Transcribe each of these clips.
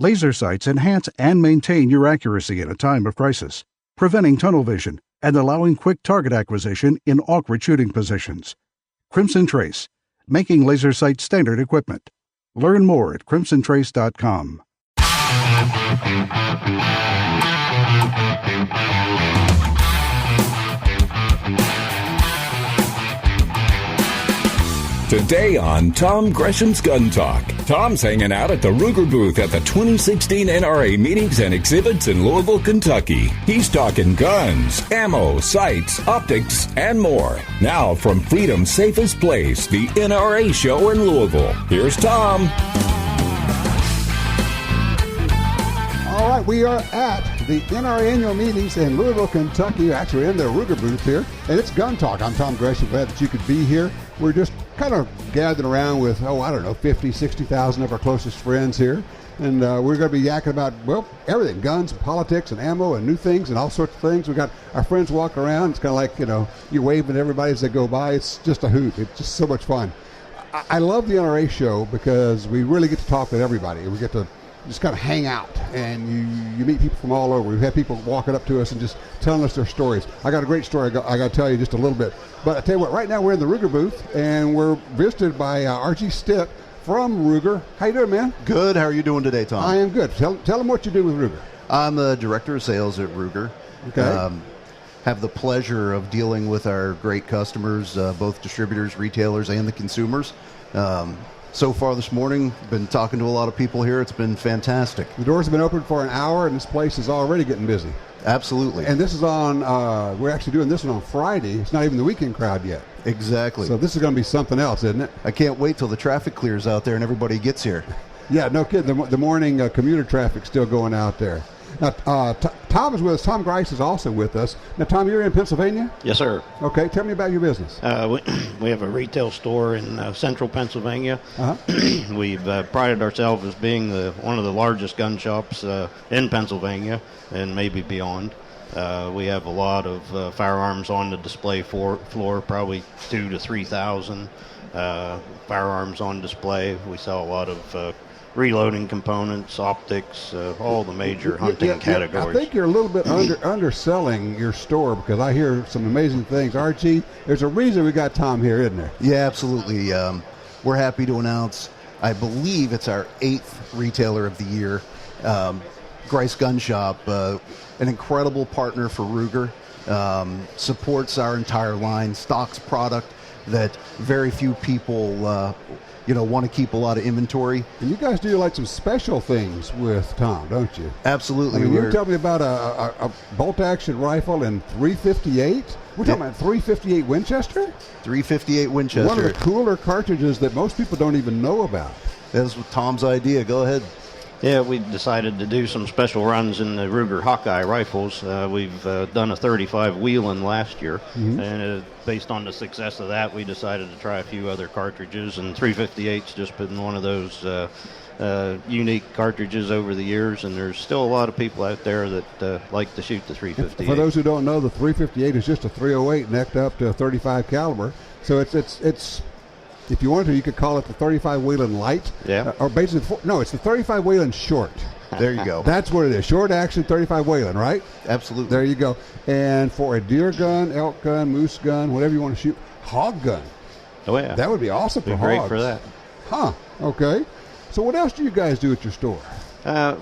Laser sights enhance and maintain your accuracy in a time of crisis, preventing tunnel vision and allowing quick target acquisition in awkward shooting positions. Crimson Trace, making laser sight standard equipment. Learn more at crimsontrace.com. Today on Tom Gresham's Gun Talk, Tom's hanging out at the Ruger booth at the 2016 NRA meetings and exhibits in Louisville, Kentucky. He's talking guns, ammo, sights, optics, and more. Now from Freedom's safest place, the NRA show in Louisville, here's Tom. All right, we are at the NRA annual meetings in Louisville, Kentucky. Actually, in the Ruger booth here, and it's Gun Talk. I'm Tom Gresham. Glad that you could be here. We're just kind of gathered around with, 50, 60,000 of our closest friends here. And we're going to be yakking about, everything, guns, politics, and ammo, and new things, and all sorts of things. We got our friends walking around. It's kind of like, you're waving at everybody as they go by. It's just a hoot. It's just so much fun. I love the NRA show because we really get to talk with everybody. We get to just kind of hang out, and you meet people from all over. We've had people walking up to us and just telling us their stories. I got a great story I got to tell you just a little bit. But I tell you what, right now we're in the Ruger booth, and we're visited by R.G. Stitt from Ruger. How you doing, man? Good. How are you doing today, Tom? I am good. Tell them what you do with Ruger. I'm the director of sales at Ruger. Okay. Have the pleasure of dealing with our great customers, both distributors, retailers, and the consumers. So far this morning, been talking to a lot of people here. It's been fantastic. The doors have been open for an hour, and this place is already getting busy. Absolutely. And this is on, we're actually doing this one on Friday. It's not even the weekend crowd yet. Exactly. So this is going to be something else, isn't it? I can't wait till the traffic clears out there and everybody gets here. Yeah, no kidding. The morning commuter traffic's still going out there. Now, Tom is with us. Tom Grice is also with us. Now, Tom, you're in Pennsylvania? Yes, sir. Okay, tell me about your business. We have a retail store in central Pennsylvania. Uh-huh. We've prided ourselves as being one of the largest gun shops in Pennsylvania and maybe beyond. We have a lot of firearms on the display floor, probably 2,000 to 3,000 firearms on display. We sell a lot of reloading components, optics, all the major hunting categories. I think you're a little bit underselling your store because I hear some amazing things. Archie, there's a reason we got Tom here, isn't there? Yeah, absolutely. We're happy to announce, I believe it's our 8th retailer of the year, Grice Gun Shop, an incredible partner for Ruger, supports our entire line, stocks product that very few people want to keep a lot of inventory. And you guys do like some special things with Tom, don't you? Absolutely. I mean, you tell me about a bolt-action rifle in .358. We're talking about .358 Winchester? .358 Winchester. One of the cooler cartridges that most people don't even know about. That was Tom's idea. Go ahead. Yeah, we decided to do some special runs in the Ruger Hawkeye rifles. We've done a 35 Wheeling last year, and based on the success of that, we decided to try a few other cartridges, and 358's just been one of those unique cartridges over the years, and there's still a lot of people out there that like to shoot the 358. For those who don't know, the 358 is just a 308 necked up to a 35 caliber, so it's if you wanted to, you could call it the 35 Wheeling Light. Yeah. Or basically, no, it's the 35 Wheeling Short. There you go. That's what it is. Short action 35 Wheeling, right? Absolutely. There you go. And for a deer gun, elk gun, moose gun, whatever you want to shoot, hog gun. Oh, yeah. That would be awesome for hogs. Great for that. Huh. Okay. So what else do you guys do at your store?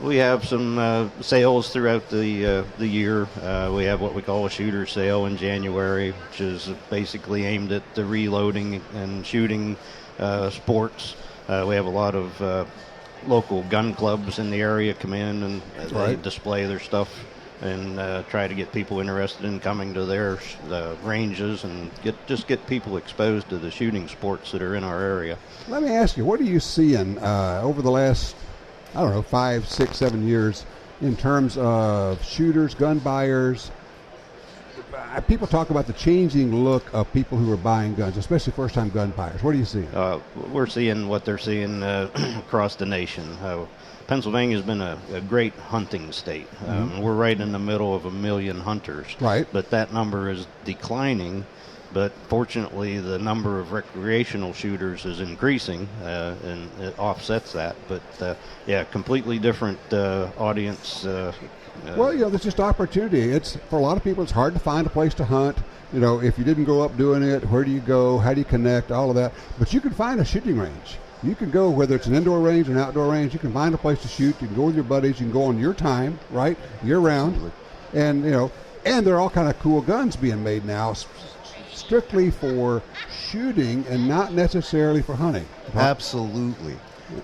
We have some sales throughout the year. We have what we call a shooter sale in January, which is basically aimed at the reloading and shooting sports. We have a lot of local gun clubs in the area come in and they display their stuff and try to get people interested in coming to their ranges and get people exposed to the shooting sports that are in our area. Let me ask you, what are you seeing over the last 5, 6, 7 years in terms of shooters, gun buyers? People talk about the changing look of people who are buying guns, especially first-time gun buyers. What are you seeing? We're seeing what they're seeing across the nation. Pennsylvania's been a great hunting state. We're right in the middle of 1 million hunters. Right. But that number is declining But fortunately, the number of recreational shooters is increasing, and it offsets that. But yeah, completely different audience. Well, there's just opportunity. It's for a lot of people. It's hard to find a place to hunt. If you didn't grow up doing it, where do you go? How do you connect? All of that. But you can find a shooting range. You can go, whether it's an indoor range or an outdoor range, you can find a place to shoot. You can go with your buddies. You can go on your time, right, year round. And, and there are all kind of cool guns being made now, strictly for shooting and not necessarily for hunting. Absolutely.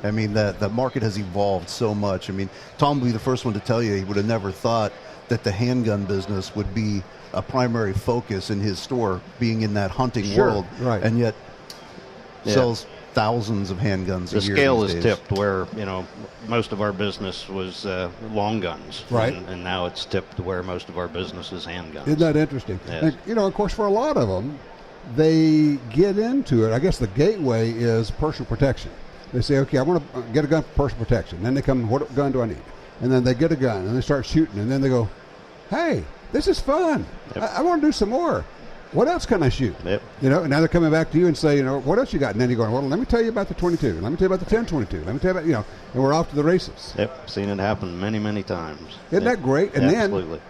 I mean, the market has evolved so much. I mean, Tom will be the first one to tell you he would have never thought that the handgun business would be a primary focus in his store, being in that hunting world. Right. And yet sells thousands of handguns a year. The scale is tipped where, most of our business was long guns. Right. And now it's tipped where most of our business is handguns. Isn't that interesting? Yes. And, of course, for a lot of them, they get into it. I guess the gateway is personal protection. They say, okay, I want to get a gun for personal protection. Then they come, what gun do I need? And then they get a gun, and they start shooting. And then they go, hey, this is fun. Yep. I want to do some more. What else can I shoot? Yep. And now they're coming back to you and say, what else you got? And then you're going, well, let me tell you about the 22. Let me tell you about the 10-22. Let me tell you about, and we're off to the races. Yep, seen it happen many, many times. Isn't that great? And absolutely.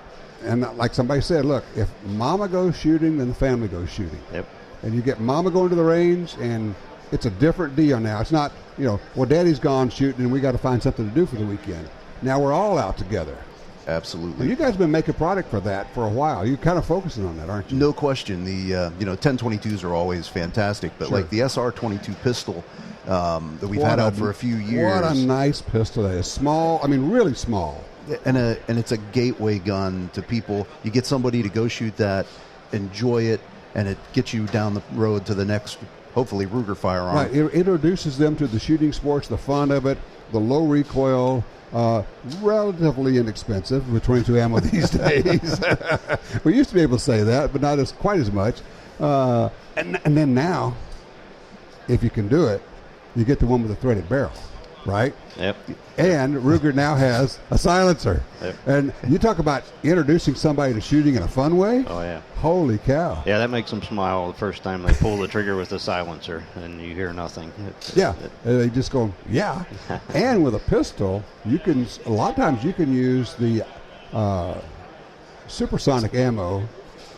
And like somebody said, look, if mama goes shooting, then the family goes shooting. Yep. And you get mama going to the range, and it's a different deal now. It's not, well, daddy's gone shooting, and we got to find something to do for the weekend. Now we're all out together. Absolutely. And you guys have been making product for that for a while. You're kind of focusing on that, aren't you? No question. The 10-22s are always fantastic, but like the SR-22 pistol that we've had out for a few years. What a nice pistol that is. Small, really small. And it's a gateway gun to people. You get somebody to go shoot that, enjoy it, and it gets you down the road to the next, hopefully, Ruger firearm. Right. It introduces them to the shooting sports, the fun of it, the low recoil, relatively inexpensive with 22 ammo these days. We used to be able to say that, but not quite as much. And then now, if you can do it, you get the one with the threaded barrel, right? Yep. And Ruger now has a silencer. Yep. And you talk about introducing somebody to shooting in a fun way. Oh, yeah. Holy cow. Yeah, that makes them smile the first time they pull the trigger with a silencer and you hear nothing. They just go, yeah. And with a pistol, a lot of times you can use the supersonic ammo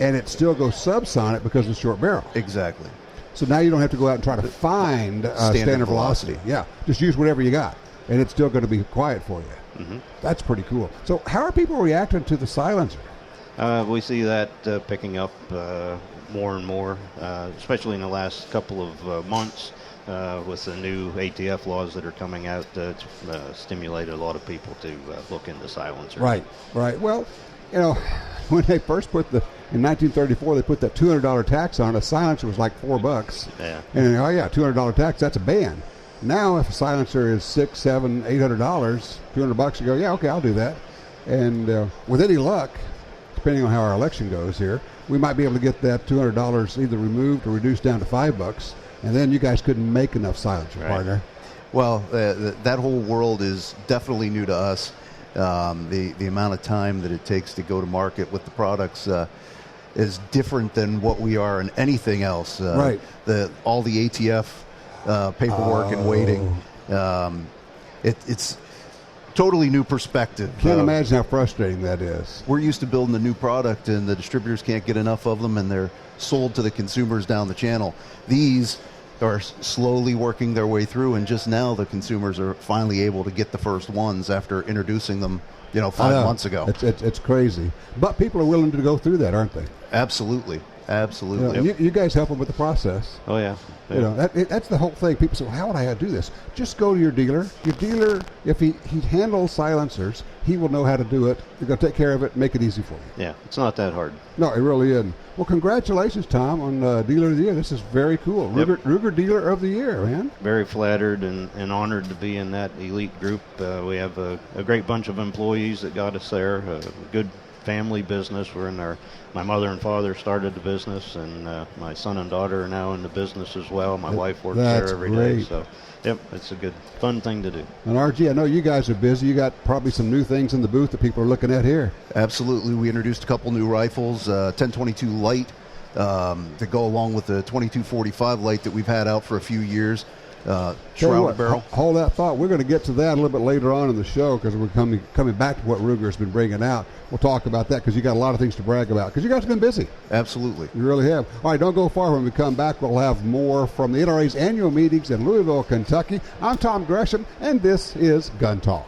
and it still goes subsonic because of the short barrel. Exactly. So now you don't have to go out and try to find standard velocity. Yeah, just use whatever you got, and it's still going to be quiet for you. Mm-hmm. That's pretty cool. So how are people reacting to the silencer? We see that picking up more and more, especially in the last couple of months with the new ATF laws that are coming out. It's stimulated a lot of people to look into silencers. Right. Well, when they first in 1934, they put that $200 tax on it. A silencer was like $4. Yeah. And $200 tax, that's a ban. Now, if a silencer is $600, $700, $800, $200, you go, yeah, okay, I'll do that. And with any luck, depending on how our election goes here, we might be able to get that $200 either removed or reduced down to $5. And then you guys couldn't make enough silencer, partner. Well, that whole world is definitely new to us. The amount of time that it takes to go to market with the products is different than what we are in anything else. Right. All the ATF paperwork and waiting. It's totally new perspective. Can't imagine how frustrating that is. We're used to building a new product, and the distributors can't get enough of them, and they're sold to the consumers down the channel. These are slowly working their way through, and just now the consumers are finally able to get the first ones after introducing them 5 months ago. It's crazy. But people are willing to go through that, aren't they? Absolutely. You guys help them with the process. Oh, yeah. That's the whole thing. People say, well, how would I do this? Just go to your dealer. Your dealer, if he handles silencers, he will know how to do it. He's going to take care of it and make it easy for you. Yeah, it's not that hard. No, it really isn't. Well, congratulations, Tom, on Dealer of the Year. This is very cool. Ruger Dealer of the Year, man. Very flattered and honored to be in that elite group. We have a great bunch of employees that got us there, a good family business. My mother and father started the business, and my son and daughter are now in the business as well. My wife works there every day. So, it's a good, fun thing to do. And RG, I know you guys are busy. You got probably some new things in the booth that people are looking at here. Absolutely. We introduced a couple new rifles, 10-22 Light to go along with the 2245 light that we've had out for a few years. Shrouded barrel. Hold that thought. We're going to get to that a little bit later on in the show because we're coming back to what Ruger's been bringing out. We'll talk about that because you got a lot of things to brag about because you guys have been busy. Absolutely. You really have. All right, don't go far. When we come back, we'll have more from the NRA's annual meetings in Louisville, Kentucky. I'm Tom Gresham, and this is Gun Talk.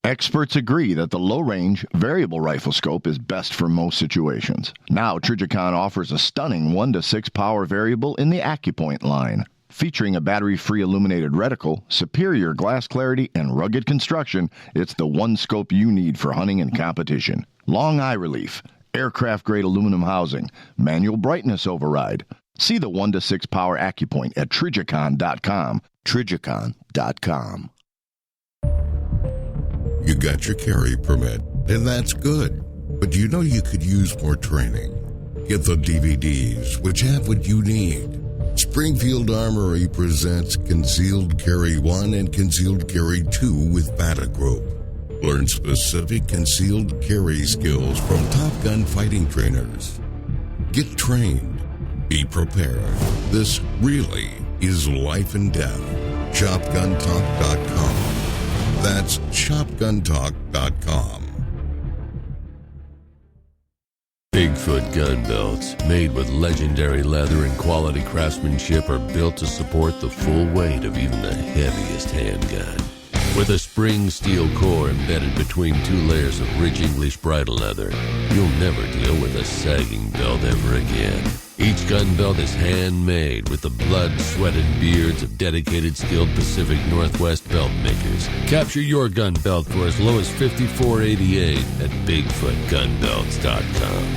Experts agree that the low-range variable rifle scope is best for most situations. Now, Trijicon offers a stunning 1-to-6 power variable in the AccuPoint line. Featuring a battery-free illuminated reticle, superior glass clarity, and rugged construction, it's the one scope you need for hunting and competition. Long eye relief, aircraft-grade aluminum housing, manual brightness override. See the 1-to-6 power AccuPoint at Trijicon.com. Trijicon.com. You got your carry permit, and that's good. But you know you could use more training. Get the DVDs, which have what you need. Springfield Armory presents Concealed Carry 1 and Concealed Carry 2 with Bata Group. Learn specific concealed carry skills from Top Gun fighting trainers. Get trained. Be prepared. This really is life and death. ShopGunTalk.com. That's ShopGunTalk.com. Bigfoot gun belts, made with legendary leather and quality craftsmanship, are built to support the full weight of even the heaviest handgun. With a spring steel core embedded between 2 layers of rich English bridle leather, you'll never deal with a sagging belt ever again. Each gun belt is handmade with the blood, sweat, and beards of dedicated, skilled Pacific Northwest belt makers. Capture your gun belt for as low as $54.88 at BigfootGunBelts.com.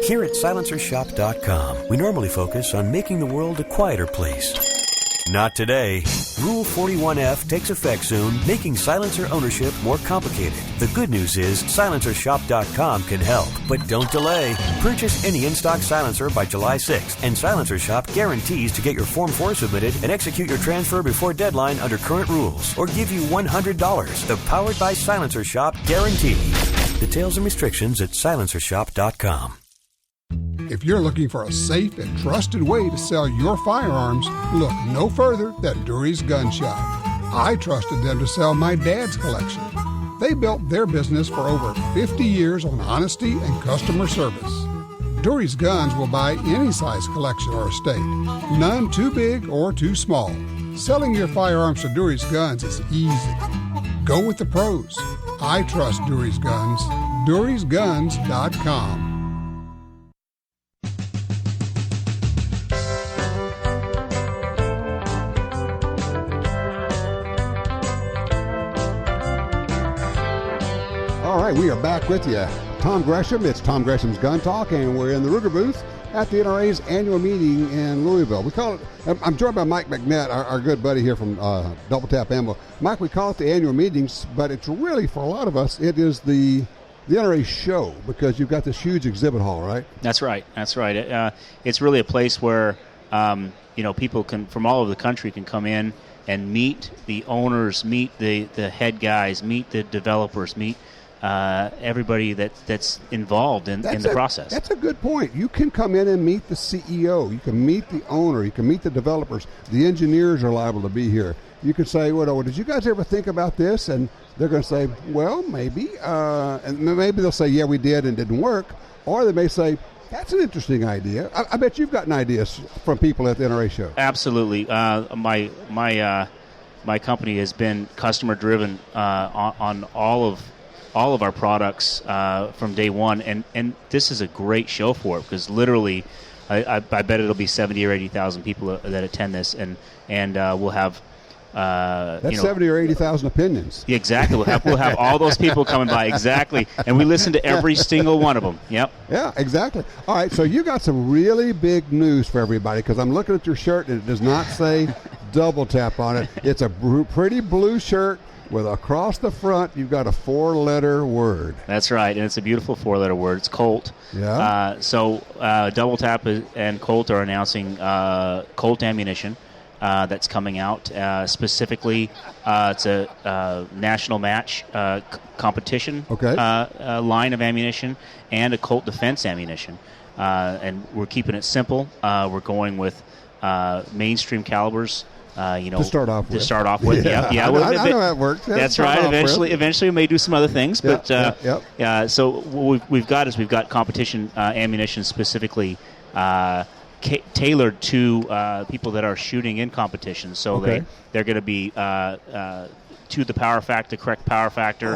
Here at SilencerShop.com, we normally focus on making the world a quieter place. Not today. Rule 41F takes effect soon, making silencer ownership more complicated. The good news is SilencerShop.com can help, but don't delay. Purchase any in-stock silencer by July 6th, and Silencer Shop guarantees to get your Form 4 submitted and execute your transfer before deadline under current rules, or give you $100. The Powered by Silencer Shop guarantee. Details and restrictions at SilencerShop.com. If you're looking for a safe and trusted way to sell your firearms, look no further than Dury's Gun Shop. I trusted them to sell my dad's collection. They built their business for over 50 years on honesty and customer service. Dury's Guns will buy any size collection or estate, none too big or too small. Selling your firearms to Dury's Guns is easy. Go with the pros. I trust Dury's Guns. Dury'sGuns.com. All right, we are back with you. Tom Gresham, it's Tom Gresham's Gun Talk, and we're in the Ruger booth at the NRA's annual meeting in Louisville. We call it, I'm joined by Mike McNett, our good buddy here from DoubleTap Ammo. Mike, we call it the annual meetings, but it's really, for a lot of us, it is the NRA show because you've got this huge exhibit hall, right? That's right. It's really a place where, people can from all over the country can come in and meet the owners, meet the head guys, meet the developers, meet everybody that's involved in the process. That's a good point. You can come in and meet the CEO. You can meet the owner. You can meet the developers. The engineers are liable to be here. You could say, well, did you guys ever think about this? And they're going to say, well, maybe. And maybe they'll say, yeah, we did and it didn't work. Or they may say, that's an interesting idea. I bet you've gotten ideas from people at the NRA show. Absolutely. My company has been customer driven on all of our products from day one, and this is a great show for it because literally, I bet it'll be 70 or 80,000 people that attend this, and we'll have. That's 70 or 80,000 opinions. Exactly. We'll have all those people coming by. Exactly. And we listen to every single one of them. Yep. Yeah, exactly. All right, so you got some really big news for everybody because I'm looking at your shirt and it does not say DoubleTap on it. It's a pretty blue shirt with across the front you've got a 4-letter word. That's right, and it's a beautiful 4-letter word. It's Colt. Yeah. So DoubleTap and Colt are announcing Colt ammunition. that's coming out. Specifically, it's a national match competition line of ammunition and a Colt defense ammunition. And we're keeping it simple. We're going with mainstream calibers. To start off with. Yeah. I know how it works. That's right. Eventually, we may do some other things, but so what we've got competition ammunition specifically tailored to people that are shooting in competition. So they're going to be to the power factor, correct power factor,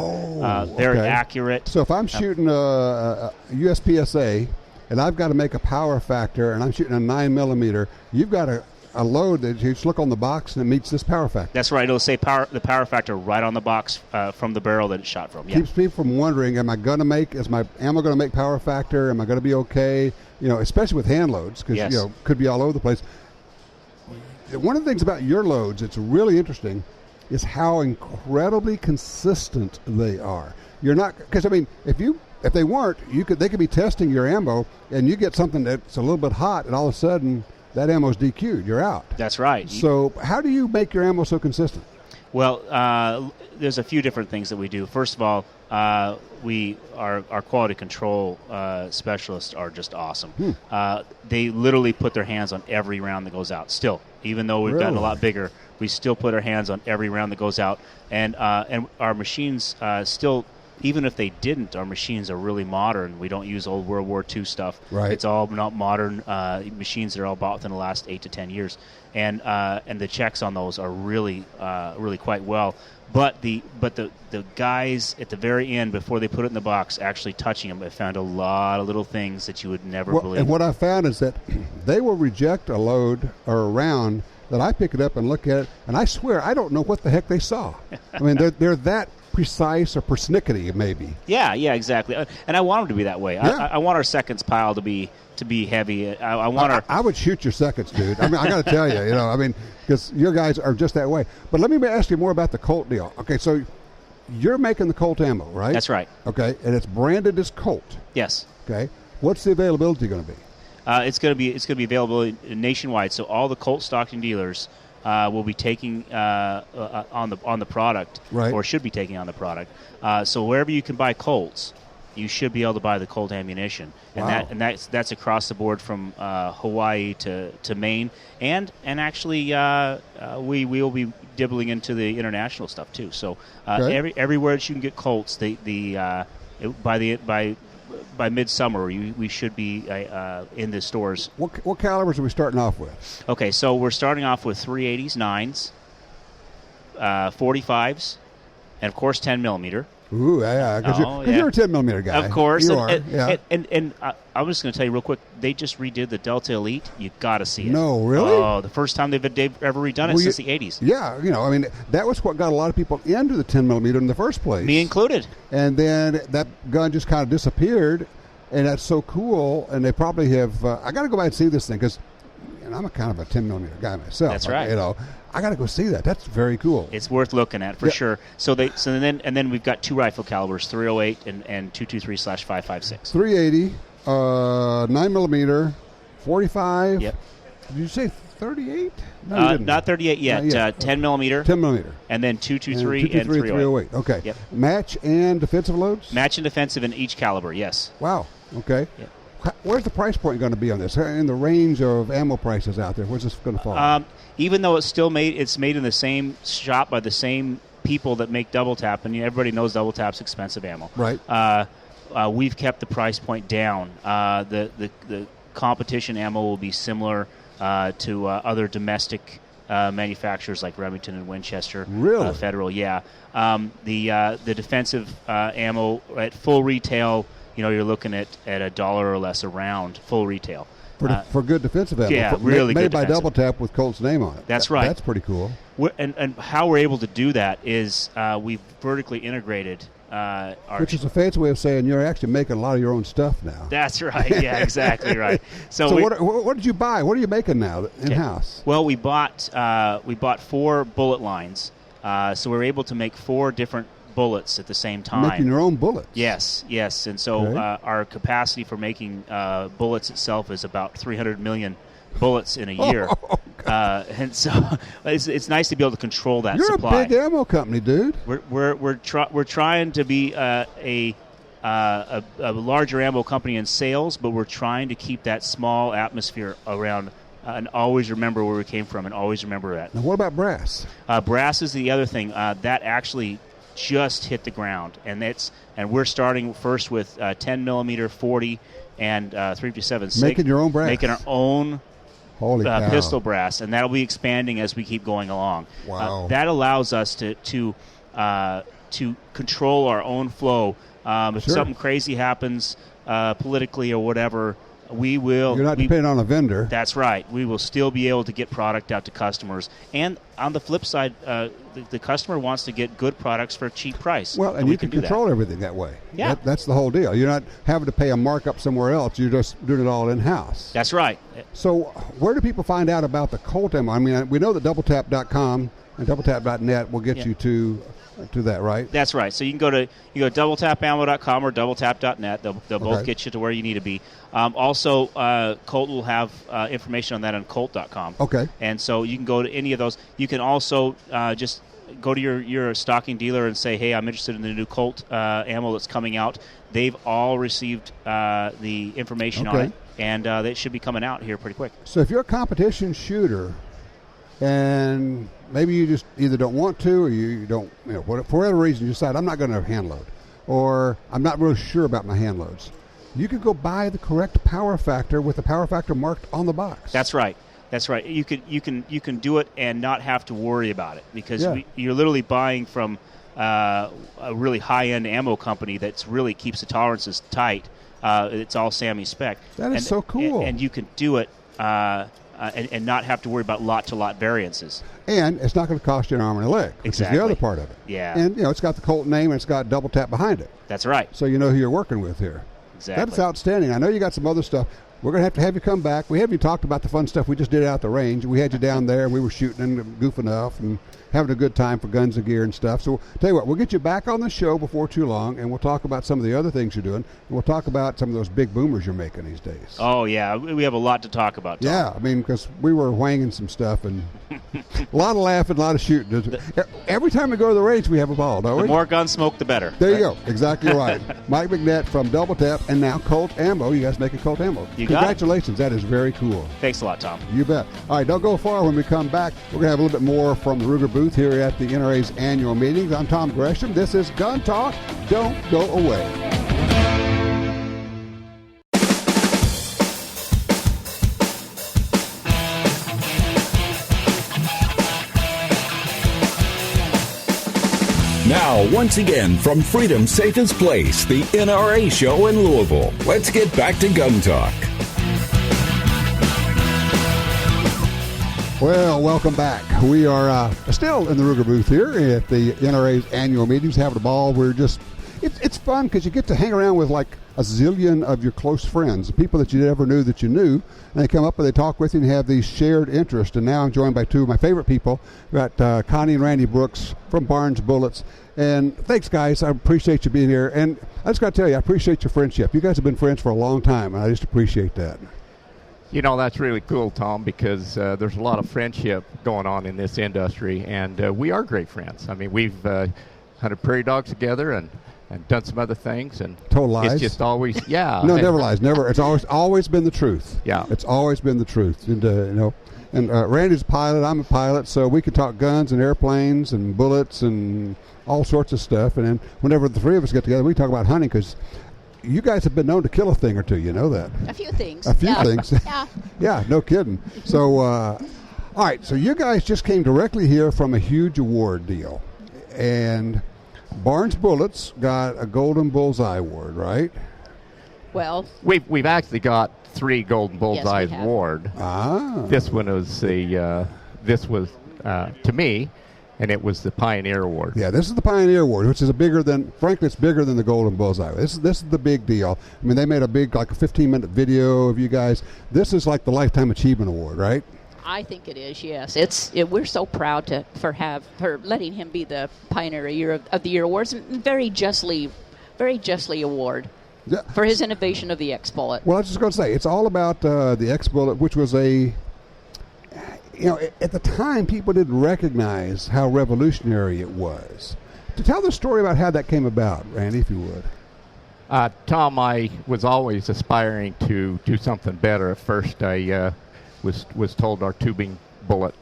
very accurate. So if I'm shooting a USPSA and I've got to make a power factor and I'm shooting a 9mm, you've got a load that you just look on the box and it meets this power factor. That's right. It'll say the power factor right on the box from the barrel that it's shot from. Yeah. Keeps people from wondering, is my ammo going to make power factor? Am I going to be okay? Especially with hand loads, because could be all over the place. One of the things about your loads that's really interesting is how incredibly consistent they are. You're not, because if they weren't, they could be testing your ammo and you get something that's a little bit hot and all of a sudden that ammo's DQ'd. You're out. That's right. So how do you make your ammo so consistent? Well, there's a few different things that we do. First of all, our quality control specialists are just awesome. They literally put their hands on every round that goes out. Still, even though we've gotten a lot bigger, we still put our hands on every round that goes out. And our machines still, even if they didn't, our machines are really modern. We don't use old World War II stuff. Right. It's all not modern machines that are all bought within the last 8 to 10 years. And the checks on those are really quite well. But the guys at the very end, before they put it in the box, actually touching them, I found a lot of little things that you would never believe. And what I found is that they will reject a load or a round that I pick it up and look at it, and I swear I don't know what the heck they saw. I mean, they're that precise or persnickety, maybe. Yeah, exactly. And I want them to be that way. Yeah. I want our seconds pile to be heavy. I would shoot your seconds, dude. I mean, I got to tell you, because your guys are just that way. But let me ask you more about the Colt deal. Okay, so you're making the Colt ammo, right? That's right. Okay, and it's branded as Colt. Yes. Okay, what's the availability going to be? It's going to be available nationwide. So all the Colt stocking dealers will be taking on the product, right, or should be taking on the product. So wherever you can buy Colts, you should be able to buy the Colt ammunition, and that's across the board from Hawaii to Maine, and actually we will be dibbling into the international stuff too. So everywhere that you can get Colts, by midsummer, we should be in the stores. What calibers are we starting off with? Okay, so we're starting off with 380s, 9s, 45s, and of course 10mm. Ooh, yeah, because you're a 10mm guy. Of course. You are. And I was just going to tell you real quick, they just redid the Delta Elite. You got to see it. No, really? Oh, the first time they've ever redone it since the 80s. Yeah, that was what got a lot of people into the 10mm in the first place. Me included. And then that gun just kind of disappeared, and that's so cool. And they probably have. I got to go by and see this thing because I'm a kind of a 10mm guy myself. That's right. I got to go see that. That's very cool. It's worth looking at for sure. So then we've got two rifle calibers, 308 and 223/556. 380, 9mm, 45. Yep. Did you say 38? No, not 38 yet. 10mm. 10mm. And then 223 and 308. Okay. Yep. Match and defensive loads? Match and defensive in each caliber, yes. Wow. Okay. Yep. Where's the price point going to be on this? In the range of ammo prices out there, where's this going to fall? Even though it's made in the same shop by the same people that make DoubleTap, and everybody knows DoubleTap's expensive ammo. Right. We've kept the price point down. The competition ammo will be similar to other domestic manufacturers like Remington and Winchester. Really? Federal, yeah. The defensive ammo at full retail, you're looking at $1 or less a round, full retail. For good defensive ammo. Yeah, really made good by defensive. DoubleTap with Colt's name on it. That's right. That's pretty cool. And how we're able to do that is we've vertically integrated which is a fancy way of saying you're actually making a lot of your own stuff now. That's right. Yeah, exactly right. So what did you buy? What are you making now in-house? Well, we bought 4 bullet lines, so we were able to make 4 different bullets at the same time. Making your own bullets? Yes. And so our capacity for making bullets itself is about 300 million bullets in a year. And so it's nice to be able to control that You're supply. a big ammo company, dude. We're trying to be a larger ammo company in sales, but we're trying to keep that small atmosphere around and always remember where we came from and always remember that. Now, what about brass? Brass is the other thing. That actually just hit the ground, and we're starting first with 10 millimeter, 40, and 357. Making your own brass. Making our own Holy cow. pistol brass, and that'll be expanding as we keep going along. Wow. That allows us to control our own flow. If something crazy happens politically or whatever, we will. You're not dependent on a vendor. That's right. We will still be able to get product out to customers. And on the flip side, the customer wants to get good products for a cheap price. Well, and you can control everything that way. Yeah. That's the whole deal. You're not having to pay a markup somewhere else. You're just doing it all in-house. That's right. So where do people find out about the Colt ammo? I mean, we know that DoubleTap.com and DoubleTap.net will get you to that, right? That's right. So you can go to DoubleTapAmmo.com or DoubleTap.net. They'll both get you to where you need to be. Also, Colt will have information on that on Colt.com. Okay. And so you can go to any of those. You can also just go to your stocking dealer and say, hey, I'm interested in the new Colt ammo that's coming out. They've all received the information on it, and they should be coming out here pretty quick. So if you're a competition shooter and maybe you just either don't want to or you don't, for whatever reason you decide I'm not going to hand load or I'm not really sure about my hand loads, you can go buy the correct power factor with the power factor marked on the box. That's right. That's right. You can do it and not have to worry about it because you're literally buying from a really high-end ammo company that really keeps the tolerances tight. It's all SAMI spec. That is so cool. And you can do it and not have to worry about lot-to-lot variances. And it's not going to cost you an arm and a leg, which is the other part of it. Yeah. And, it's got the Colt name and it's got Double Tap behind it. That's right. So you know who you're working with here. Exactly. That's outstanding. I know you got some other stuff. We're going to have you come back. We haven't talked about the fun stuff we just did out at the range. We had you down there, and we were shooting and goofing off and having a good time for guns and gear and stuff. So tell you what, we'll get you back on the show before too long, and we'll talk about some of the other things you're doing, and we'll talk about some of those big boomers you're making these days. Oh, yeah. We have a lot to talk about, Tom. Yeah, I mean, because we were whanging some stuff, and a lot of laughing, a lot of shooting. Every time we go to the range, we have a ball, don't we? The more gun smoke, the better. There you go. Exactly right. Mike McNett from Double Tap, and now Colt Ammo. You guys making Colt Ammo. Congratulations. That is very cool. Thanks a lot, Tom. You bet. All right, don't go far. When we come back, we're going to have a little bit more from the Ruger booth here at the NRA's annual meetings. I'm Tom Gresham. This is Gun Talk. Don't go away. Now, once again, from Freedom's Safest Place, the NRA show in Louisville. Let's get back to Gun Talk. Well, welcome back. We are still in the Ruger booth here at the NRA's annual meetings, having a ball. We're just, it's fun because you get to hang around with like a zillion of your close friends, people that you never knew that you knew, and they come up and they talk with you and have these shared interests. And now I'm joined by two of my favorite people. We've got Coni and Randy Brooks from Barnes Bullets. And thanks, guys. I appreciate you being here. And I just got to tell you, I appreciate your friendship. You guys have been friends for a long time, and I just appreciate that. That's really cool, Tom, because there's a lot of friendship going on in this industry, and we are great friends. I mean, we've hunted prairie dogs together and done some other things, and told lies. It's just always, yeah. No, never lies, never. It's always been the truth. Yeah, it's always been the truth. And and Randy's a pilot. I'm a pilot, so we can talk guns and airplanes and bullets and all sorts of stuff. And then whenever the three of us get together, we talk about hunting because you guys have been known to kill a thing or two. You know that. A few things. A few things. Yeah. Yeah, no kidding. So, all right. So you guys just came directly here from a huge award deal, and Barnes Bullets got a Golden Bullseye Award, right? Well, we've actually got 3 Golden Bullseye Award. This one was to me, and it was the Pioneer Award. Yeah, this is the Pioneer Award, which is frankly, it's bigger than the Golden Bullseye. This is the big deal. I mean, they made a big, like a 15-minute video of you guys. This is like the Lifetime Achievement Award, right? I think it is. Yes, we're so proud for letting him be the Pioneer of the Year awards, and very justly award. Yeah. For his innovation of the X-Bullet. Well, I was just going to say, it's all about the X-Bullet, which was at the time, people didn't recognize how revolutionary it was. To tell the story about how that came about, Randy, if you would. Tom, I was always aspiring to do something better. At first, I was told our tubing bullet,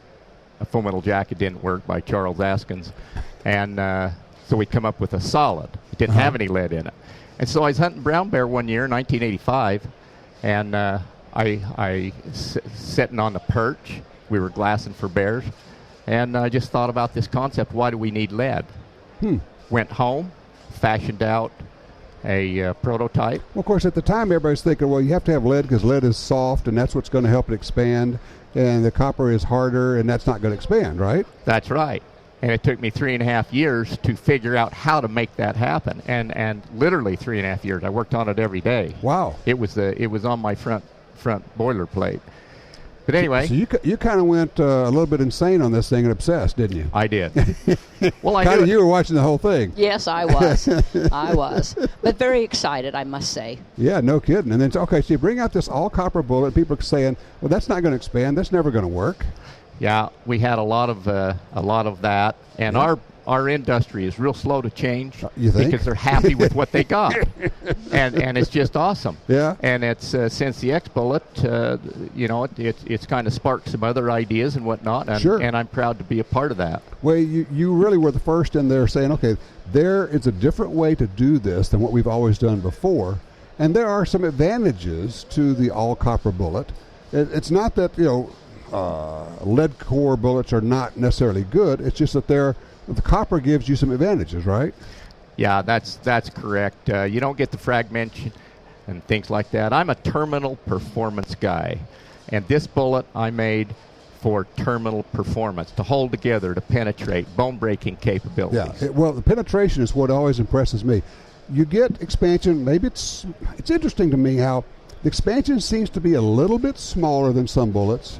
a full metal jacket, didn't work by Charles Askins, and so we come up with a solid. It didn't have any lead in it. And so I was hunting brown bear one year, 1985, and I sitting on the perch. We were glassing for bears, and I just thought about this concept: why do we need lead? Went home, fashioned out a prototype. Well, of course, at the time, everybody's thinking, well, you have to have lead because lead is soft, and that's what's going to help it expand, and the copper is harder, and that's not going to expand, right? That's right. And it took me 3.5 years to figure out how to make that happen, and literally 3.5 years. I worked on it every day. Wow. It was on my front boilerplate. But anyway. So you kind of went a little bit insane on this thing and obsessed, didn't you? I did. Well, you were watching the whole thing. Yes, I was. I was. But very excited, I must say. Yeah, no kidding. And then, so you bring out this all-copper bullet. People are saying, well, that's not going to expand. That's never going to work. Yeah, we had a lot of that. And our industry is real slow to change because they're happy with what they got, and it's just awesome. Yeah. And it's since the X bullet, it's kind of sparked some other ideas and whatnot. And, sure. And I'm proud to be a part of that. Well, you really were the first in there saying, okay, there is a different way to do this than what we've always done before, and there are some advantages to the all copper bullet. It's not that lead core bullets are not necessarily good. It's just that the copper gives you some advantages, right? Yeah, that's correct. You don't get the fragmentation and things like that. I'm a terminal performance guy, and this bullet I made for terminal performance, to hold together, to penetrate, bone-breaking capabilities. Yeah, the penetration is what always impresses me. You get expansion. Maybe it's interesting to me how the expansion seems to be a little bit smaller than some bullets,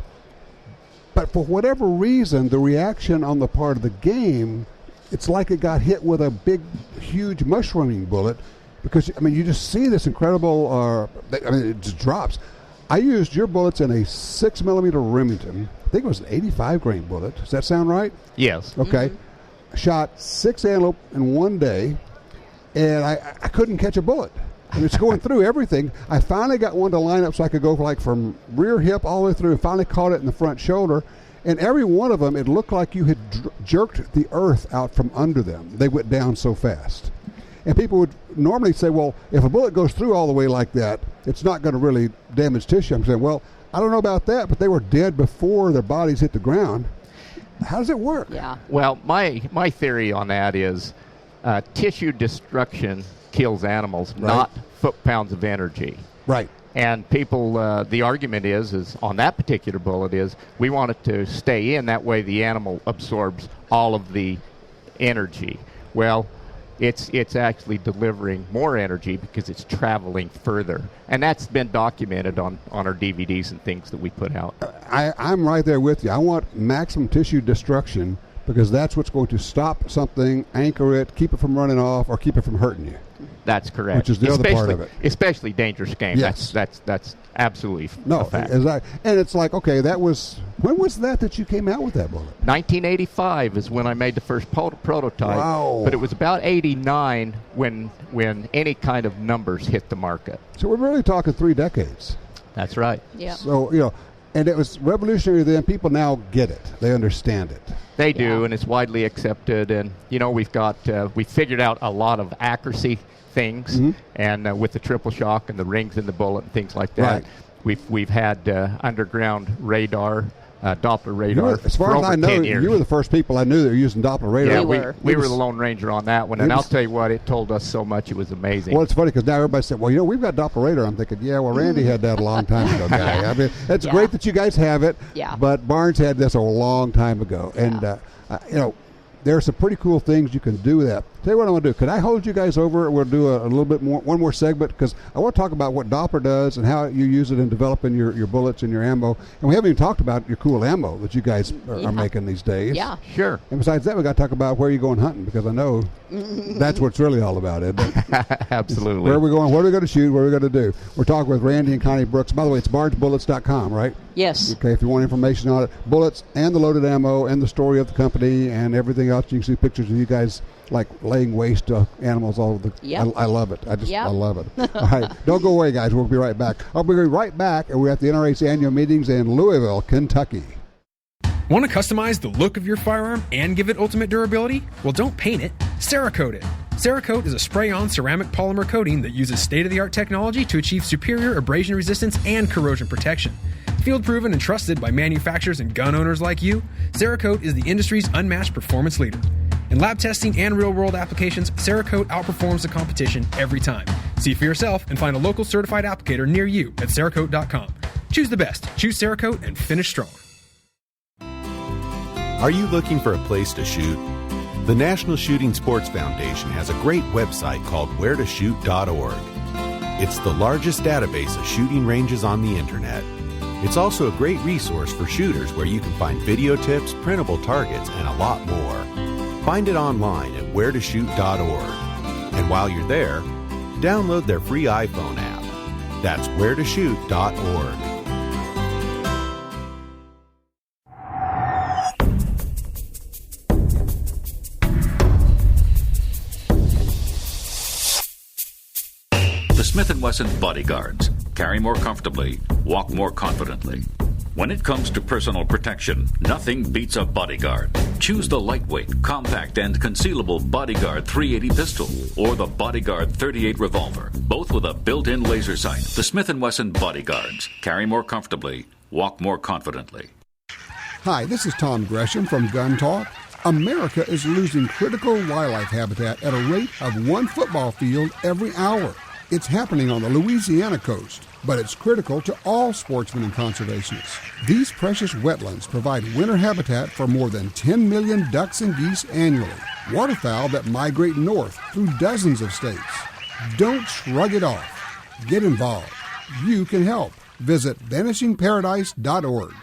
but for whatever reason, the reaction on the part of the game, it's like it got hit with a big, huge mushrooming bullet, because, you just see this incredible, it just drops. I used your bullets in a 6mm Remington. I think it was an 85 grain bullet. Does that sound right? Yes. Okay. Shot 6 antelope in one day, and I couldn't catch a bullet. It's going through everything. I finally got one to line up so I could go from rear hip all the way through, and finally caught it in the front shoulder. And every one of them, it looked like you had jerked the earth out from under them. They went down so fast. And people would normally say, well, if a bullet goes through all the way like that, it's not going to really damage tissue. I'm saying, well, I don't know about that, but they were dead before their bodies hit the ground. How does it work? Yeah. Well, my theory on that is tissue destruction kills animals, right, not foot-pounds of energy. Right. And people, the argument is on that particular bullet is we want it to stay in. That way the animal absorbs all of the energy. Well, it's actually delivering more energy because it's traveling further. And that's been documented on our DVDs and things that we put out. I'm right there with you. I want maximum tissue destruction because that's what's going to stop something, anchor it, keep it from running off, or keep it from hurting you. That's correct. Which is the other part of it. Especially dangerous game. Yes. That's absolutely a fact. And it's like, okay, when was that you came out with that bullet? 1985 is when I made the first prototype. Wow. But it was about 89 when any kind of numbers hit the market. So we're really talking 3 decades. That's right. Yeah. So, and it was revolutionary then. People now get it. They understand it. They do, and it's widely accepted. And, we figured out a lot of accuracy things, mm-hmm, and with the triple shock and the rings in the bullet and things like that. Right. We've had underground radar, Doppler radar. As far as I know, you were the first people I knew that were using Doppler radar. Yeah, we were the Lone Ranger on that one, and I'll tell you what, it told us so much, it was amazing. Well, it's funny because now everybody said, well, we've got Doppler radar. I'm thinking, yeah, well, Randy had that a long time ago, guy. I mean, it's great that you guys have it, but Barnes had this a long time ago. And, there are some pretty cool things you can do with that. Tell you what I'm going to do. Could I hold you guys over? We'll do a little bit more, one more segment, because I want to talk about what Doppler does and how you use it in developing your bullets and your ammo. And we haven't even talked about your cool ammo that you guys are making these days. Yeah. Sure. And besides that, we got to talk about where you're going hunting, because I know that's what it's really all about, isn't it? Absolutely. Where are we going? What are we going to shoot? What are we going to do? We're talking with Randy and Connie Brooks. By the way, it's barnesbullets.com, right? Yes. Okay, if you want information on it, bullets and the loaded ammo and the story of the company and everything else, you can see pictures of you guys like laying waste to animals all over the. Yep. I love it. I love it. All right, don't go away, guys. We'll be right back. I'll be right back, and we're at the NRA's annual meetings in Louisville, Kentucky. Want to customize the look of your firearm and give it ultimate durability? Well, don't paint it. Cerakote it. Cerakote is a spray-on ceramic polymer coating that uses state-of-the-art technology to achieve superior abrasion resistance and corrosion protection. Field-proven and trusted by manufacturers and gun owners like you, Cerakote is the industry's unmatched performance leader. In lab testing and real-world applications, Cerakote outperforms the competition every time. See for yourself and find a local certified applicator near you at Cerakote.com. Choose the best. Choose Cerakote and finish strong. Are you looking for a place to shoot? The National Shooting Sports Foundation has a great website called wheretoshoot.org. It's the largest database of shooting ranges on the internet. It's also a great resource for shooters where you can find video tips, printable targets, and a lot more. Find it online at wheretoshoot.org. And while you're there, download their free iPhone app. That's wheretoshoot.org. Smith & Wesson Bodyguards. Carry more comfortably, walk more confidently. When it comes to personal protection, nothing beats a Bodyguard. Choose the lightweight, compact, and concealable Bodyguard 380 pistol or the Bodyguard 38 revolver, both with a built-in laser sight. The Smith & Wesson Bodyguards. Carry more comfortably, walk more confidently. Hi, this is Tom Gresham from Gun Talk. America is losing critical wildlife habitat at a rate of 1 football field every hour. It's happening on the Louisiana coast, but it's critical to all sportsmen and conservationists. These precious wetlands provide winter habitat for more than 10 million ducks and geese annually, waterfowl that migrate north through dozens of states. Don't shrug it off. Get involved. You can help. Visit vanishingparadise.org.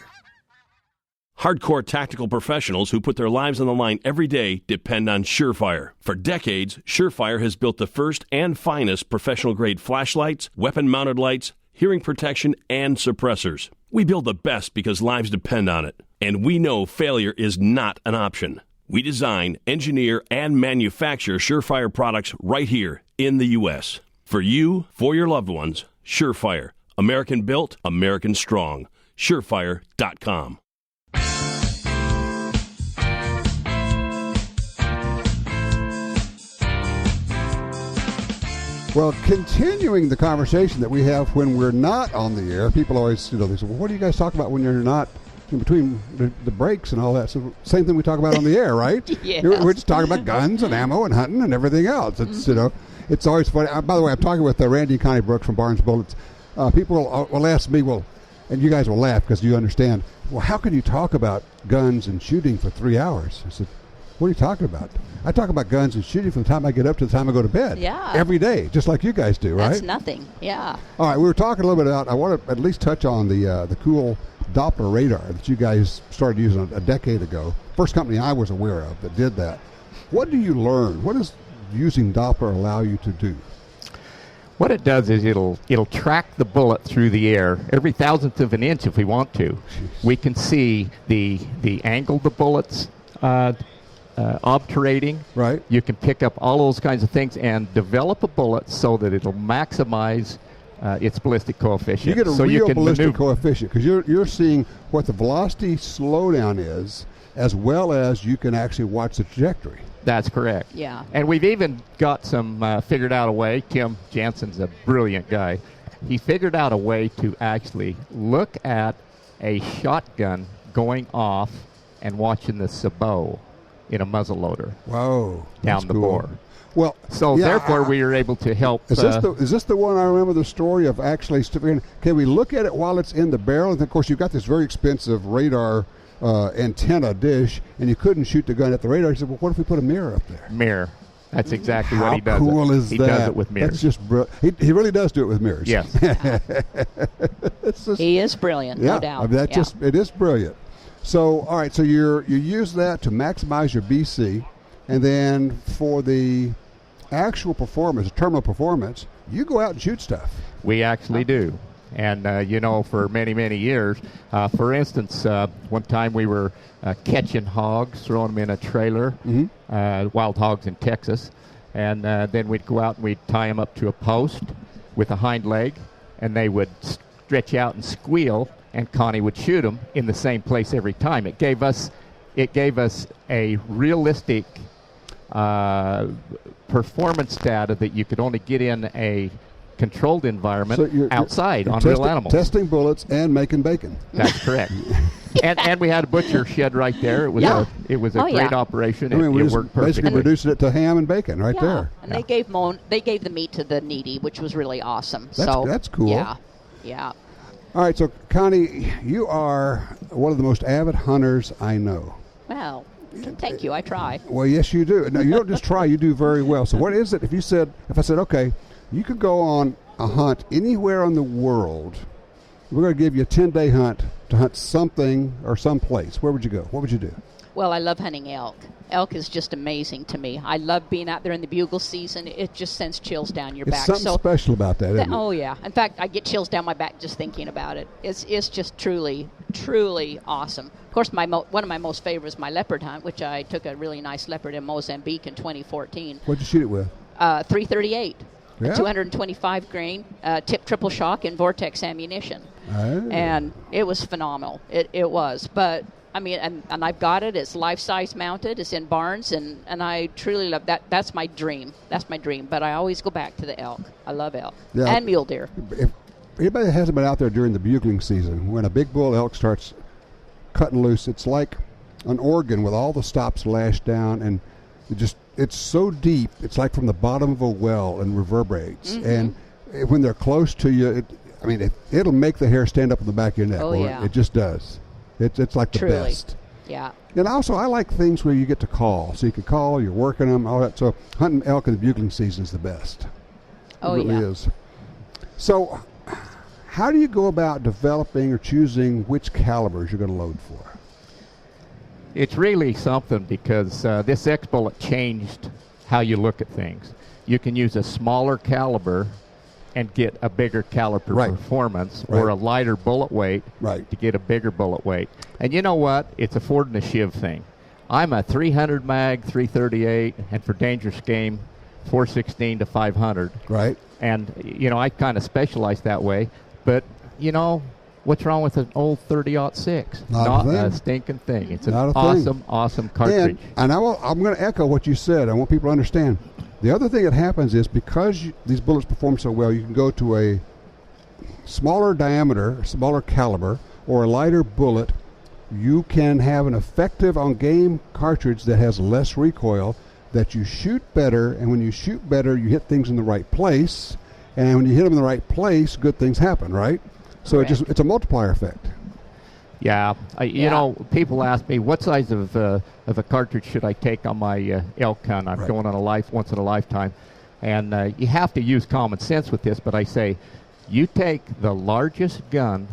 Hardcore tactical professionals who put their lives on the line every day depend on Surefire. For decades, Surefire has built the first and finest professional-grade flashlights, weapon-mounted lights, hearing protection, and suppressors. We build the best because lives depend on it, and we know failure is not an option. We design, engineer, and manufacture Surefire products right here in the U.S. For you, for your loved ones, Surefire. American built, American strong. Surefire.com. Well, continuing the conversation that we have when we're not on the air, people always, they say, well, what do you guys talk about when you're not in between the breaks and all that? So same thing we talk about on the air, right? Yes. We're just talking about guns and ammo and hunting and everything else. It's, it's always funny. By the way, I'm talking with Randy and Connie Brooks from Barnes Bullets. People will ask me, well, and you guys will laugh because you understand, well, how can you talk about guns and shooting for 3 hours? I said, what are you talking about? I talk about guns and shooting from the time I get up to the time I go to bed. Yeah. Every day, just like you guys do, right? That's nothing. Yeah. All right, we were talking a little bit about, I want to at least touch on the cool Doppler radar that you guys started using a decade ago. First company I was aware of that did that. What do you learn? What does using Doppler allow you to do? What it does is it'll track the bullet through the air every thousandth of an inch if we want to. Jeez. We can see the angle the bullet's obturating. Right. You can pick up all those kinds of things and develop a bullet so that it'll maximize its ballistic coefficient. You get a real ballistic coefficient because you're seeing what the velocity slowdown is, as well as you can actually watch the trajectory. That's correct. Yeah. And we've even got some figured out a way. Tim Jansen's a brilliant guy. He figured out a way to actually look at a shotgun going off and watching the sabot in a muzzle loader. Whoa. Down the cool. bore. Well, so therefore we are able to help. Is this the one I remember the story of actually? Can we look at it while it's in the barrel? And of course, you've got this very expensive radar antenna dish, and you couldn't shoot the gun at the radar. He said, "Well, what if we put a mirror up there?" Mirror. That's exactly what he does. How cool is that? He does it with mirrors. That's just brilliant. He really does do it with mirrors. Yes. He is brilliant, no doubt. I mean, it is brilliant. So, all right, so you use that to maximize your BC, and then for the actual performance, terminal performance, you go out and shoot stuff. We actually do. And, for many, many years, for instance, one time we were catching hogs, throwing them in a trailer, wild hogs in Texas, and then we'd go out and we'd tie them up to a post with a hind leg, and they would stretch out and squeal, and Coni would shoot them in the same place every time. It gave us a realistic performance data that you could only get in a controlled environment outside on real animals. Testing bullets and making bacon. That's correct. and we had a butcher shed right there. It was a great operation. I mean, we worked perfectly. basically reduced it to ham and bacon right there. And they gave the meat to the needy, which was really awesome. That's cool. Yeah. All right, so Coni, you are one of the most avid hunters I know. Well, thank you. I try. Well, yes, you do. No, you don't just try. You do very well. So what is it? If I said, okay, you could go on a hunt anywhere in the world, we're going to give you a 10-day hunt to hunt something or someplace. Where would you go? What would you do? Well, I love hunting elk. Elk is just amazing to me. I love being out there in the bugle season. It just sends chills down your back. There's something special about that, isn't it? Oh, yeah. In fact, I get chills down my back just thinking about it. It's just truly, truly awesome. Of course, one of my most favorites is my leopard hunt, which I took a really nice leopard in Mozambique in 2014. What'd you shoot it with? 338. Yeah. 225 grain, tip triple shock and vortex ammunition. Oh. And it was phenomenal. It was. But, I mean, and I've got it. It's life-size mounted. It's in barns, and I truly love that. That's my dream. But I always go back to the elk. I love elk. Yeah. And mule deer. If anybody that hasn't been out there during the bugling season, when a big bull elk starts cutting loose, it's like an organ with all the stops lashed down, and it's so deep, it's like from the bottom of a well and reverberates. And when they're close to you, it'll make the hair stand up on the back of your neck. Oh, yeah. It just does. It's like the Truly. best. Yeah. And also, I like things where you get to call. So you can call, you're working them, all that. So hunting elk in the bugling season is the best. Oh, it really is. So how do you go about developing or choosing which calibers you're going to load for? It's really something because this X-Bullet changed how you look at things. You can use a smaller caliber and get a bigger caliber performance, or a lighter bullet weight to get a bigger bullet weight. And you know what? It's a Ford and a Shiv thing. I'm a 300 mag, 338, and for dangerous game, 416 to 500. Right. And, I kind of specialize that way. But, what's wrong with an old 30-06? Not a stinking thing. It's an awesome cartridge. And I'm going to echo what you said. I want people to understand. The other thing that happens is because these bullets perform so well, you can go to a smaller diameter, smaller caliber, or a lighter bullet. You can have an effective on-game cartridge that has less recoil, that you shoot better, and when you shoot better, you hit things in the right place. And when you hit them in the right place, good things happen, right? So it's a multiplier effect. Yeah, people ask me what size of a cartridge should I take on my elk hunt. I'm going on once in a lifetime, and you have to use common sense with this. But I say, you take the largest gun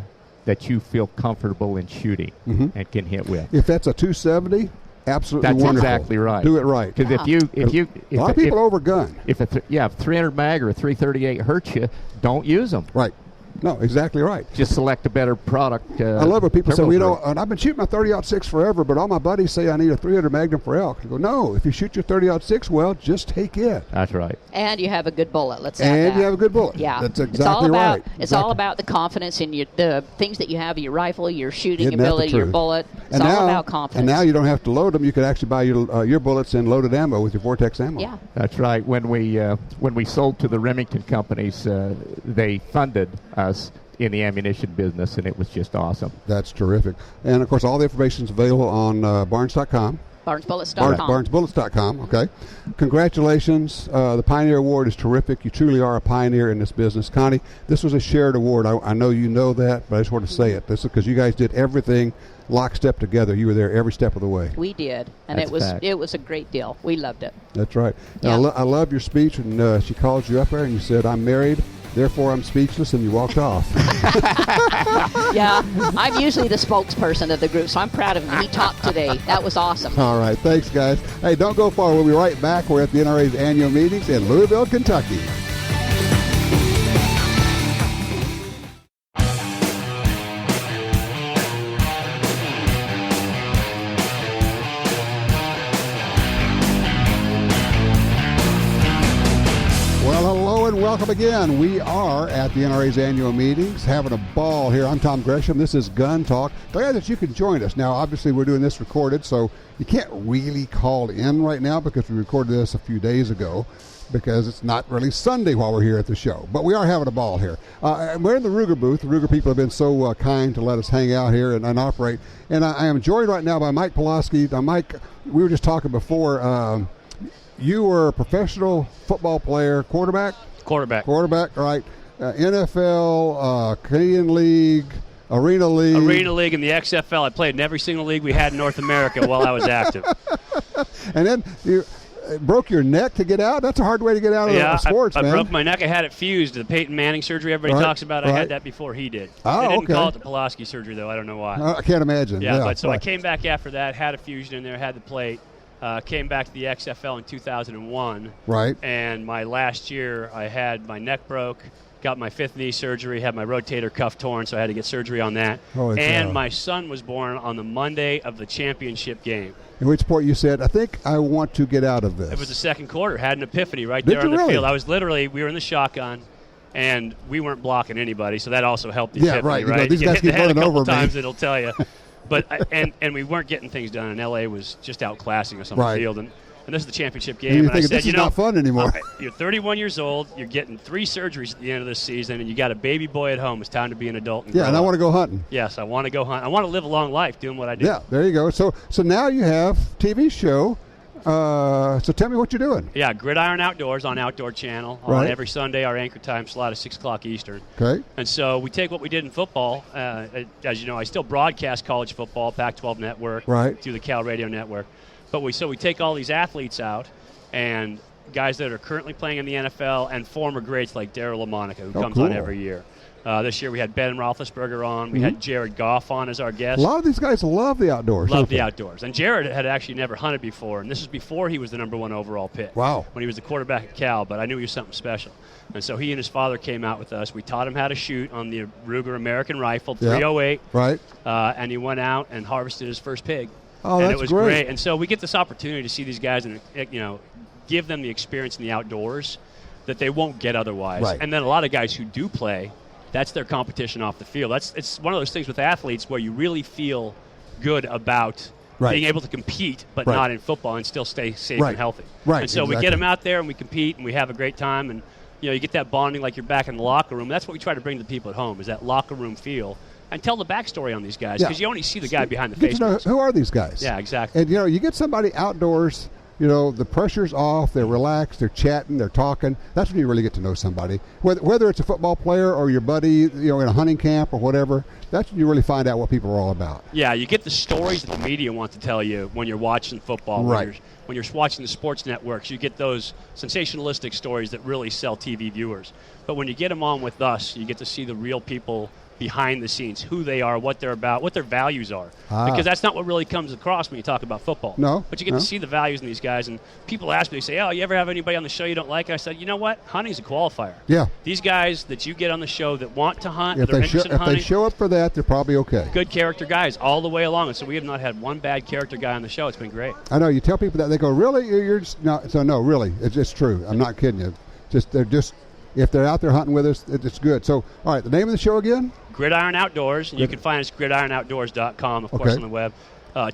that you feel comfortable in shooting and can hit with. If that's a 270, absolutely that's wonderful. Exactly right. Do it right. Because a lot of people overgun. If 300 mag or a 338 hurts you, don't use them. Right. No, exactly right. Just select a better product. I love when people say, and I've been shooting my 30-06 forever, but all my buddies say I need a 300 Magnum for elk. I go, no, if you shoot your 30-06 well, just take it. That's right. And you have a good bullet. Let's add that. And you have a good bullet. Yeah. That's exactly right. It's all about the confidence in the things that you have, your rifle, your shooting ability, your bullet. It's all about confidence. And now you don't have to load them. You can actually buy your bullets and loaded ammo with your Vortex ammo. Yeah. That's right. When we sold to the Remington companies, they funded us in the ammunition business, and it was just awesome. That's terrific. And, of course, all the information is available on barnes.com. BarnesBullets.com. BarnesBullets.com, okay. Congratulations. The Pioneer Award is terrific. You truly are a pioneer in this business. Coni, this was a shared award. I know you know that, but I just want to say it. This is because you guys did everything lockstep together. You were there every step of the way. We did, and it was a great deal. We loved it. That's right. Yeah. I love your speech, and she called you up there, and you said, I'm married, therefore I'm speechless, and you walked off. Yeah, I'm usually the spokesperson of the group, so I'm proud of him. He talked today. That was awesome. All right, thanks, guys. Hey, don't go far. We'll be right back. We're at the NRA's annual meetings in Louisville, Kentucky. and welcome again. We are at the NRA's annual meetings, having a ball here. I'm Tom Gresham. This is Gun Talk. Glad that you can join us. Now, obviously, we're doing this recorded, so you can't really call in right now because we recorded this a few days ago because it's not really Sunday while we're here at the show. But we are having a ball here. We're in the Ruger booth. The Ruger people have been so kind to let us hang out here and operate. And I am joined right now by Mike Pawlawski. Now, Mike, we were just talking before. You were a professional football player, quarterback, right? NFL, Canadian League, Arena League, and the XFL. I played in every single league we had in North America while I was active. And then you broke your neck to get out. That's a hard way to get out of sports, man. I broke my neck. I had it fused. The Peyton Manning surgery everybody talks about. I had that before he did. Oh, they didn't okay. call it the Pawlawski surgery, though. I don't know why. I can't imagine. Yeah, but so I came back after that, had a fusion in there, had the plate. Came back to the XFL in 2001. Right. And my last year, I had my neck broke, got my 5th knee surgery, had my rotator cuff torn, so I had to get surgery on that. And my son was born on the Monday of the championship game. At which point you said, I think I want to get out of this. It was the second quarter. Had an epiphany right there on the field. I was literally, we were in the shotgun, and we weren't blocking anybody, so that also helped the epiphany, right? These guys keep running over me. Times it'll tell you. But and we weren't getting things done, and LA was just outclassing us on the field, and this is the championship game. And I said, this is not fun anymore. You're 31 years old, you're getting 3 surgeries at the end of this season, and you got a baby boy at home. It's time to be an adult. And I want to go hunting. Yes, I want to go hunt. I want to live a long life doing what I do. Yeah, there you go. So now you have TV show. So tell me what you're doing. Yeah, Gridiron Outdoors on Outdoor Channel on every Sunday. Our anchor time slot is 6 o'clock Eastern. Okay. And so we take what we did in football. As you know, I still broadcast college football, Pac-12 Network, through the Cal Radio Network. But we take all these athletes out and guys that are currently playing in the NFL and former greats like Darryl LaMonica, who comes on every year. This year we had Ben Roethlisberger on. We had Jared Goff on as our guest. A lot of these guys love the outdoors. Love the outdoors. And Jared had actually never hunted before, and this was before he was the #1 overall pick. Wow. When he was the quarterback at Cal, but I knew he was something special. And so he and his father came out with us. We taught him how to shoot on the Ruger American Rifle 308. Right. And he went out and harvested his first pig. Oh, and that's it was great. And so we get this opportunity to see these guys and give them the experience in the outdoors that they won't get otherwise. Right. And then a lot of guys who do play, that's their competition off the field. It's one of those things with athletes where you really feel good about being able to compete, but not in football, and still stay safe and healthy. Right. And so we get them out there and we compete and we have a great time, and you get that bonding like you're back in the locker room. That's what we try to bring to the people at home, is that locker room feel. And tell the backstory on these guys, because you only see the guy behind the face. Who are these guys? Yeah, exactly. And you get somebody outdoors. The pressure's off, they're relaxed, they're chatting, they're talking. That's when you really get to know somebody. Whether it's a football player or your buddy, in a hunting camp or whatever, that's when you really find out what people are all about. Yeah, you get the stories that the media want to tell you when you're watching football. Right. When you're watching the sports networks, you get those sensationalistic stories that really sell TV viewers. But when you get them on with us, you get to see the real people behind the scenes, who they are, what they're about, what their values are. Because that's not what really comes across when you talk about football. No. But you get to see the values in these guys. And people ask me, they say, oh, you ever have anybody on the show you don't like? I said, you know what? Hunting's a qualifier. Yeah. These guys that you get on the show that want to hunt, If they're interested in hunting. If they show up for that, they're probably okay. Good character guys all the way along. And so we have not had one bad character guy on the show. It's been great. I know. You tell people that, they go, really? You're just no. So no, really. It's true. I'm not kidding you. If they're out there hunting with us, it's good. So, all right, the name of the show again? Gridiron Outdoors. And you can find us at gridironoutdoors.com, of course, on the web.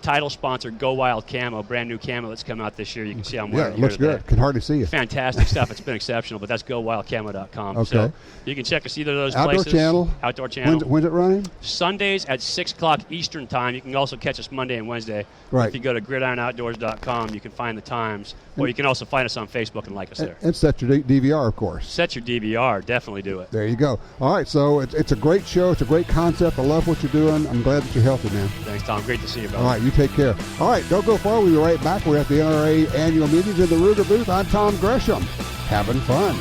Title sponsor, Go Wild Camo, brand new camo that's come out this year. You can see I'm wearing it. Yeah, it looks good. Can hardly see it. Fantastic stuff. It's been exceptional, but that's gowildcamo.com. Okay. So you can check us either of those Outdoor places. Channel. Outdoor Channel. When's it running? Sundays at 6 o'clock Eastern Time. You can also catch us Monday and Wednesday. Right. If you go to gridironoutdoors.com, you can find the times. Or you can also find us on Facebook and like us there. And set your DVR, of course. Set your DVR. Definitely do it. There you go. All right, so it's a great show. It's a great concept. I love what you're doing. I'm glad that you're healthy, man. Thanks, Tom. Great to see you, brother. All right, you take care. All right, don't go far. We'll be right back. We're at the NRA annual meetings in the Ruger booth. I'm Tom Gresham. Having fun.